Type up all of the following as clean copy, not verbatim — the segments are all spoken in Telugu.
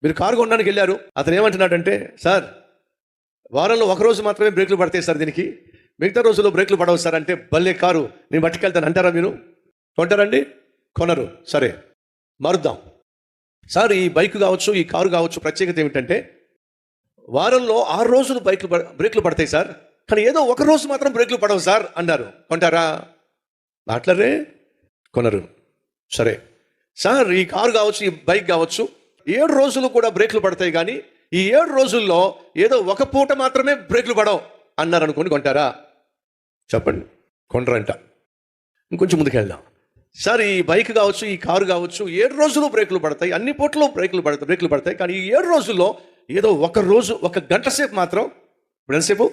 మీరు కారు కొనడానికి వెళ్ళారు. అతను ఏమంటున్నాడంటే, సార్ వారంలో ఒకరోజు మాత్రమే బ్రేకులు పడతాయి సార్, దీనికి మిగతా రోజుల్లో బ్రేకులు పడవు సార్ అంటే, భలే కారు నేను పట్టుకెళ్తాను అంటారా? మీరు కొంటారండి? కొనరు. సరే మారుద్దాం. సార్ ఈ బైక్ కావచ్చు, ఈ కారు కావచ్చు, ప్రత్యేకత ఏమిటంటే వారంలో 6 రోజులు బ్రేకులు పడతాయి సార్, కానీ ఏదో ఒక రోజు మాత్రం బ్రేకులు పడవు సార్ అన్నారు. కొంటారా? మాట్లాడరే, కొనరు. సరే సార్ ఈ కారు కావచ్చు, ఈ బైక్ కావచ్చు, 7 రోజులు కూడా బ్రేకులు పడతాయి, కానీ ఈ 7 రోజుల్లో ఏదో ఒక పూట మాత్రమే బ్రేకులు పడవు అన్నారు అనుకోండి, కొంటారా? చెప్పండి. కొనరంట. ఇంకొంచెం ముందుకు వెళ్దాం. సార్ ఈ బైక్ కావచ్చు, ఈ కారు కావచ్చు, 7 రోజులు బ్రేకులు పడతాయి, అన్ని పూటలు బ్రేకులు పడతాయి, కానీ ఈ 7 రోజుల్లో ఏదో ఒక రోజు, 1 గంట సేపు మాత్రం, ఇప్పుడు ఎంతసేపు?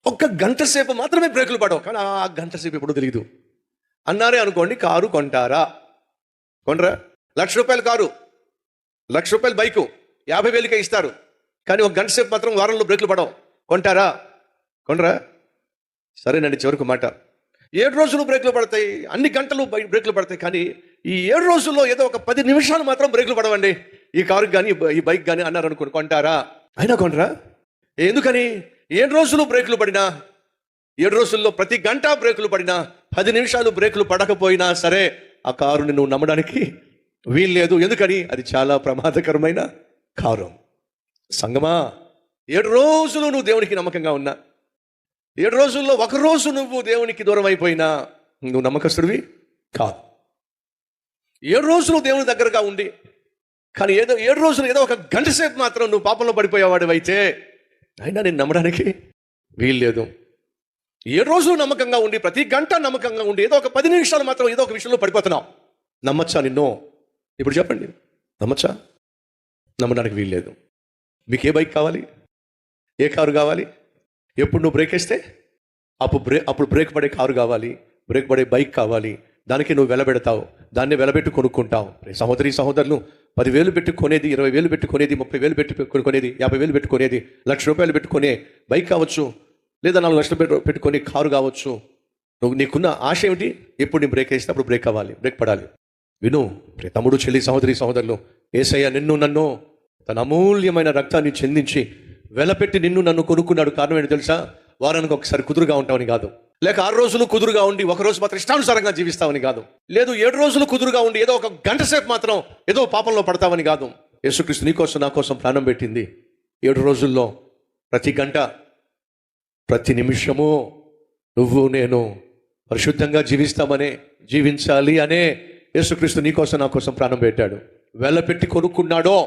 1 గంట సేపు మాత్రమే బ్రేకులు పడవు, కానీ ఆ గంట సేపు ఎప్పుడు తెలియదు అన్నారే అనుకోండి, కారు కొంటారా? కొనరా? ₹1,00,000 కారు, ₹1,00,000 బైకు 50,000కే ఇస్తారు, కానీ 1 గంట సేపు మాత్రం వారంలో బ్రేకులు పడవు. కొంటారా? కొనరా? సరేనండి. చివరికి మాట, 7 రోజులు బ్రేకులు పడతాయి, అన్ని గంటలు బ్రేకులు పడతాయి, కానీ ఈ 7 రోజుల్లో ఏదో ఒక 10 నిమిషాలు మాత్రం బ్రేకులు పడవండి ఈ కారుకి కానీ ఈ బైక్ కానీ అన్నారు అనుకోండి, కొంటారా? అయినా కొనరా? ఎందుకని? 7 రోజులు బ్రేకులు పడినా, 7 రోజుల్లో ప్రతి గంట బ్రేకులు పడినా, 10 నిమిషాలు బ్రేకులు పడకపోయినా సరే ఆ కారుని నువ్వు నమ్మడానికి వీల్లేదు. ఎందుకని? అది చాలా ప్రమాదకరమైన కారు. సంగమా, 7 రోజులు నువ్వు దేవునికి నమ్మకంగా ఉన్నా, 7 రోజుల్లో ఒక రోజు నువ్వు దేవునికి దూరం అయిపోయినా నువ్వు నమ్మకస్తుడివి కాదు. 7 రోజులు దేవుని దగ్గరగా ఉండి, కానీ 7 రోజులు ఏదో 1 గంట సేపు మాత్రం నువ్వు పాపంలో పడిపోయేవాడు అయితే అయినా నేను నమ్మడానికి వీల్లేదు. 7 రోజులు నమ్మకంగా ఉండి, ప్రతి గంట నమ్మకంగా ఉండి, ఏదో ఒక 10 నిమిషాలు మాత్రం ఏదో ఒక విషయంలో పడిపోతున్నావు, నమ్మచ్చా నిన్ను? ఇప్పుడు చెప్పండి, నమ్మచ్చా? నమ్మడానికి వీల్లేదు. మీకు ఏ బైక్ కావాలి? ఏ కారు కావాలి? ఎప్పుడు నువ్వు బ్రేక్ వేస్తే అప్పుడు బ్రేక్ పడే కారు కావాలి, బ్రేక్ పడే బైక్ కావాలి. దానికి నువ్వు వెలబెడతావు, దాన్ని వెలబెట్టి కొనుక్కుంటావు. సహోదరులు, 10,000 పెట్టి కొనేది, 20,000 పెట్టి కొనేది, 30,000 పెట్టి కొనేది, 50,000 పెట్టి కొనేది, ₹1,00,000 పెట్టుకునే బైక్ కావచ్చు, లేదా 4 లక్షలు పెట్టుకునే కారు కావచ్చు. నీకున్న ఆశ ఏమిటి? ఎప్పుడు నీ బ్రేక్ వేస్తే అప్పుడు బ్రేక్ అవ్వాలి, బ్రేక్ పడాలి. విను తమ్ముడు, చెల్లి, సహోదరులు, యేసయ్య నిన్ను నన్ను తన అమూల్యమైన రక్తాన్ని చెందించి వెలపెట్టి నిన్ను నన్ను కొనుక్కున్నాడు. కారణం ఏంటి తెలుసా? వారానికి ఒకసారి కుదురుగా ఉంటావని కాదు, లేక 6 రోజులు కుదురుగా ఉండి 1 రోజు మాత్రం ఇష్టానుసారంగా జీవిస్తావని కాదు, లేదు 7 రోజులు కుదురుగా ఉండి ఏదో 1 గంట సేపు మాత్రం ఏదో పాపంలో పడతావని కాదు. యేసుక్రీస్తు నీ కోసం నా కోసం ప్రాణం పెట్టింది 7 రోజుల్లో. ప్రతి గంట, ప్రతి నిమిషము నువ్వు నేను పరిశుద్ధంగా జీవించాలి అనే యేసుక్రీస్తు నీ కోసం నా కోసం ప్రాణం పెట్టాడు. వెలపెట్టి కొనుక్కున్నాడో